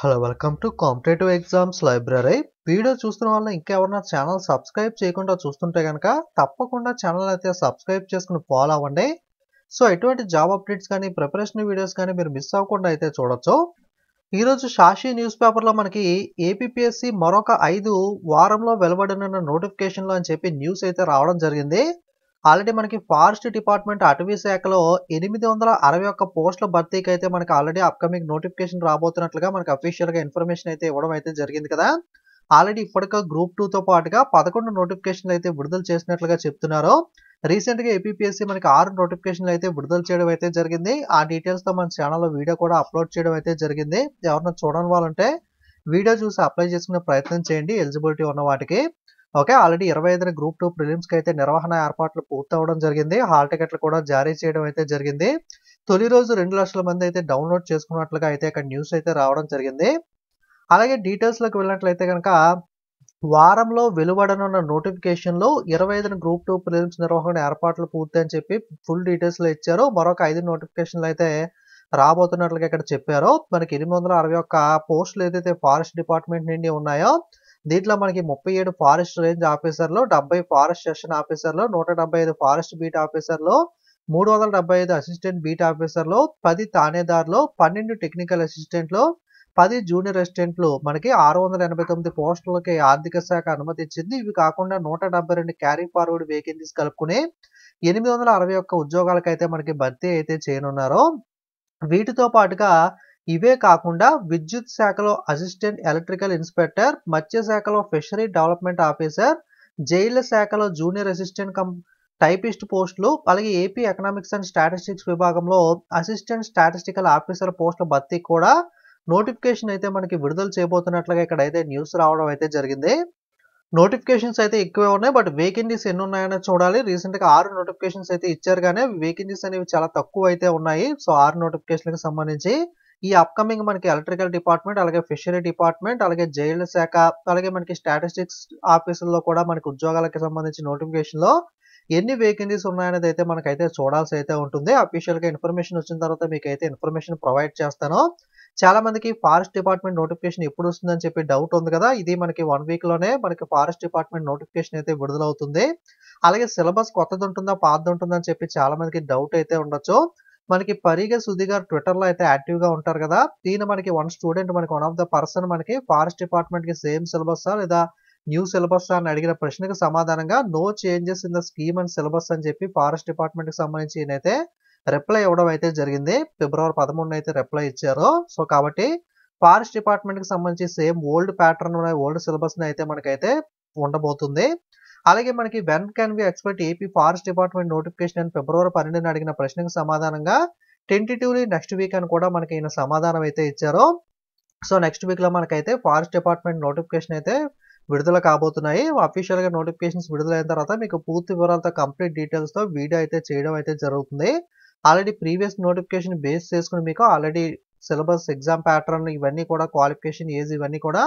Hello welcome to competitive exams library. Video చూస్తున్న వాళ్ళు ఇంకా ఎవరైనా ఛానల్ సబ్స్క్రైబ్ చేయకుండా చూస్తుంటే కనుక తప్పకుండా ఛానల్ అయితే సబ్స్క్రైబ్ చేసుకుని ఫాలో అవ్వండి. సో ఎటువంటి జాబ్ అప్డేట్స్ కానీ ప్రిపరేషన్ వీడియోస్ కానీ మీరు మిస్ అవ్వకుండా అయితే చూడొచ్చు. ఈరోజు సాక్షి న్యూస్ పేపర్లో మనకి ఏపీపీఎస్సీ మరొక 5 వారంలో వెలువడనున్న నోటిఫికేషన్లు అని చెప్పి న్యూస్ అయితే రావడం జరిగింది. ఆల్రెడీ మనకి ఫారెస్ట్ డిపార్ట్మెంట్ అటవీ శాఖలో 861 పోస్టుల భర్తీకి అయితే మనకి ఆల్రెడీ అప్కమింగ్ నోటిఫికేషన్ రాబోతున్నట్లుగా మనకి అఫీషియల్ గా ఇన్ఫర్మేషన్ అయితే ఇవ్వడం అయితే జరిగింది కదా. ఆల్రెడీ ఇప్పటికే గ్రూప్ 2 తో పాటుగా 11 నోటిఫికేషన్లు అయితే విడుదల చేసినట్లుగా చెప్తున్నారు. రీసెంట్ గా ఏపీపీఎస్సీ మనకి 6 నోటిఫికేషన్లు అయితే విడుదల చేయడం అయితే జరిగింది. ఆ డీటెయిల్స్ తో మన ఛానల్లో వీడియో కూడా అప్లోడ్ చేయడం అయితే జరిగింది. ఎవరైనా చూడని వాళ్ళంటే వీడియో చూసి అప్లై చేసుకునే ప్రయత్నం చేయండి ఎలిజిబిలిటీ ఉన్న వాటికి. ఓకే, ఆల్రెడీ 25 గ్రూప్ 2 ప్రిలిమ్స్కి అయితే నిర్వహణ ఏర్పాట్లు పూర్తవడం జరిగింది. హాల్ టికెట్లు కూడా జారీ చేయడం అయితే జరిగింది. తొలి రోజు 2 లక్షల మంది అయితే డౌన్లోడ్ చేసుకున్నట్లుగా అయితే ఇక్కడ న్యూస్ అయితే రావడం జరిగింది. అలాగే డీటెయిల్స్లోకి వెళ్ళినట్లయితే కనుక వారంలో వెలువడనున్న నోటిఫికేషన్లో 25 గ్రూప్ 2 ప్రిలిమ్స్ నిర్వహణ ఏర్పాట్లు పూర్తి అని చెప్పి ఫుల్ డీటెయిల్స్లో ఇచ్చారు. మరొక 5 నోటిఫికేషన్లు అయితే రాబోతున్నట్లుగా ఇక్కడ చెప్పారు. మనకి 861 పోస్టులు ఏదైతే ఫారెస్ట్ డిపార్ట్మెంట్ నుండి ఉన్నాయో దీంట్లో మనకి 37 ఫారెస్ట్ రేంజ్ ఆఫీసర్లు, 70 ఫారెస్ట్ సెషన్ ఆఫీసర్లు, 175 ఫారెస్ట్ బీట్ ఆఫీసర్లు, 375 అసిస్టెంట్ బీట్ ఆఫీసర్లు, 10 థానేదారులు, 12 టెక్నికల్ అసిస్టెంట్లు, 10 జూనియర్ అసిస్టెంట్లు, మనకి 689 పోస్టులకి ఆర్థిక శాఖ అనుమతి ఇచ్చింది. ఇవి కాకుండా 172 క్యారీ ఫార్వర్డ్ వేకెన్సీస్ కలుపుకుని 861 ఉద్యోగాలకైతే మనకి భర్తీ అయితే చేయనున్నారు. వీటితో పాటుగా ఇవే కాకుండా విద్యుత్ శాఖలో అసిస్టెంట్ ఎలక్ట్రికల్ ఇన్స్పెక్టర్, మత్స్య శాఖలో ఫిషరీ డెవలప్మెంట్ ఆఫీసర్, జైళ్ల శాఖలో జూనియర్ అసిస్టెంట్ టైపిస్ట్ పోస్టులు, అలాగే ఏపీ ఎకనామిక్స్ అండ్ స్టాటిస్టిక్స్ విభాగంలో అసిస్టెంట్ స్టాటిస్టికల్ ఆఫీసర్ పోస్టుల భర్తీ కూడా నోటిఫికేషన్ అయితే మనకి విడుదల చేయబోతున్నట్లుగా ఇక్కడ అయితే న్యూస్ రావడం అయితే జరిగింది. నోటిఫికేషన్స్ అయితే ఎక్కువే ఉన్నాయి, బట్ వేకెన్సీస్ ఎన్ని ఉన్నాయని చూడాలి. రీసెంట్ గా 6 నోటిఫికేషన్స్ అయితే ఇచ్చారు, కానీ వేకెన్సీస్ అనేవి చాలా తక్కువ అయితే ఉన్నాయి. సో 6 నోటిఫికేషన్లకు సంబంధించి ఈ అప్కమింగ్ మనకి ఎలక్ట్రికల్ డిపార్ట్మెంట్, అలాగే ఫిషరీ డిపార్ట్మెంట్, అలాగే జైళ్ల శాఖ, అలాగే మనకి స్టాటిస్టిక్స్ ఆఫీసుల్లో కూడా మనకి ఉద్యోగాలకు సంబంధించి నోటిఫికేషన్ లో ఎన్ని వేకెన్సీస్ ఉన్నాయనేది అయితే మనకైతే చూడాల్సి అయితే ఉంటుంది. అఫీషియల్ గా ఇన్ఫర్మేషన్ వచ్చిన తర్వాత మీకు అయితే ఇన్ఫర్మేషన్ ప్రొవైడ్ చేస్తాను. చాలా మందికి ఫారెస్ట్ డిపార్ట్మెంట్ నోటిఫికేషన్ ఎప్పుడు వస్తుందని చెప్పి డౌట్ ఉంది కదా. ఇది మనకి 1 వీక్ లోనే మనకి ఫారెస్ట్ డిపార్ట్మెంట్ నోటిఫికేషన్ అయితే విడుదలవుతుంది. అలాగే సిలబస్ కొత్తది ఉంటుందా పాతది ఉంటుందా అని చెప్పి చాలా మందికి డౌట్ అయితే ఉండొచ్చు. మనకి పరిగె సుధి గారు ట్విట్టర్ లో అయితే యాక్టివ్ గా ఉంటారు కదా. దీని మనకి వన్ ఆఫ్ ద పర్సన్ మనకి ఫారెస్ట్ డిపార్ట్మెంట్ కి సేమ్ సిలబస్ లేదా న్యూ సిలబస్ అని అడిగిన ప్రశ్నకు సమాధానంగా no changes in the scheme and syllabus అని చెప్పి ఫారెస్ట్ డిపార్ట్మెంట్ కి సంబంధించి ఈయనైతే రిప్లై ఇవ్వడం అయితే జరిగింది. ఫిబ్రవరి 13 అయితే రిప్లై ఇచ్చారు. సో కాబట్టి ఫారెస్ట్ డిపార్ట్మెంట్ కి సంబంధించి same old pattern old syllabus అయితే మనకైతే ఉండబోతుంది. అలాగే మనకి when can we expect AP forest department notification అని ఫిబ్రవరి 12 అడిగిన ప్రశ్నకు సమాధానంగా టెంటేటివ్లీ నెక్స్ట్ వీక్ అని కూడా మనకి ఈయన సమాధానం అయితే ఇచ్చారు. సో నెక్స్ట్ వీక్ లో మనకైతే ఫారెస్ట్ డిపార్ట్మెంట్ నోటిఫికేషన్ అయితే విడుదల కాబోతున్నాయి. అఫీషియల్ గా నోటిఫికేషన్స్ విడుదలైన తర్వాత మీకు పూర్తి వివరాలతో కంప్లీట్ డీటెయిల్స్ తో వీడియో అయితే చేయడం అయితే జరుగుతుంది. ఆల్రెడీ ప్రీవియస్ నోటిఫికేషన్ బేస్ చేసుకుని మీకు ఆల్రెడీ సిలబస్, ఎగ్జామ్ ప్యాటర్న్, ఇవన్నీ కూడా క్వాలిఫికేషన్, ఏజ్ ఇవన్నీ కూడా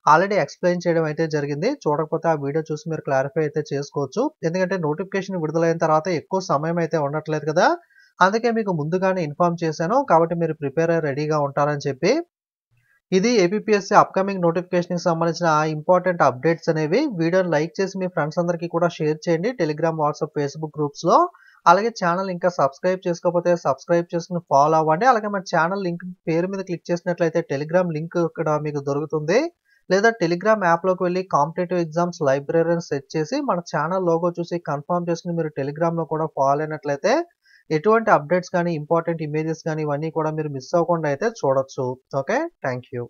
ఆల్రెడీ ఎక్స్ప్లెయిన్ చేయడం అయితే జరిగింది. చూడకపోతే ఆ వీడియో చూసి మీరు క్లారిఫై అయితే చేసుకోవచ్చు. ఎందుకంటే నోటిఫికేషన్ విడుదలైన తర్వాత ఎక్కువ సమయం అయితే ఉండట్లేదు కదా, అందుకే మీకు ముందుగానే ఇన్ఫార్మ్ చేశాను. కాబట్టి మీరు ప్రిపేర్ అయ్యి రెడీగా ఉంటారని చెప్పి. ఇది ఏపీపీఎస్సీ అప్కమింగ్ నోటిఫికేషన్ కి సంబంధించిన ఇంపార్టెంట్ అప్డేట్స్ అనేవి. వీడియోని లైక్ చేసి మీ ఫ్రెండ్స్ అందరికీ కూడా షేర్ చేయండి టెలిగ్రామ్, వాట్సాప్, ఫేస్బుక్ గ్రూప్స్ లో. అలాగే ఛానల్ ఇంకా సబ్స్క్రైబ్ చేసుకోకపోతే సబ్స్క్రైబ్ చేసుకుని ఫాలో అవ్వండి. అలాగే మన ఛానల్ లింక్ పేరు మీద క్లిక్ చేసినట్లయితే టెలిగ్రామ్ లింక్ ఇక్కడ మీకు దొరుకుతుంది. లేదా టెలిగ్రామ్ యాప్ లోకి వెళ్ళి కాంపిటేటివ్ ఎగ్జామ్స్ లైబ్రరీ అని సెర్చ్ చేసి మన ఛానల్ లోగో చూసి కన్ఫర్మ్ చేసుకుని మీరు టెలిగ్రామ్ లో కూడా ఫాలో అయినట్లయితే ఎటువంటి అప్డేట్స్ కానీ ఇంపార్టెంట్ ఇమేజెస్ కానీ ఇవన్నీ కూడా మీరు మిస్ అవ్వకుండా అయితే చూడొచ్చు. Okay, thank you.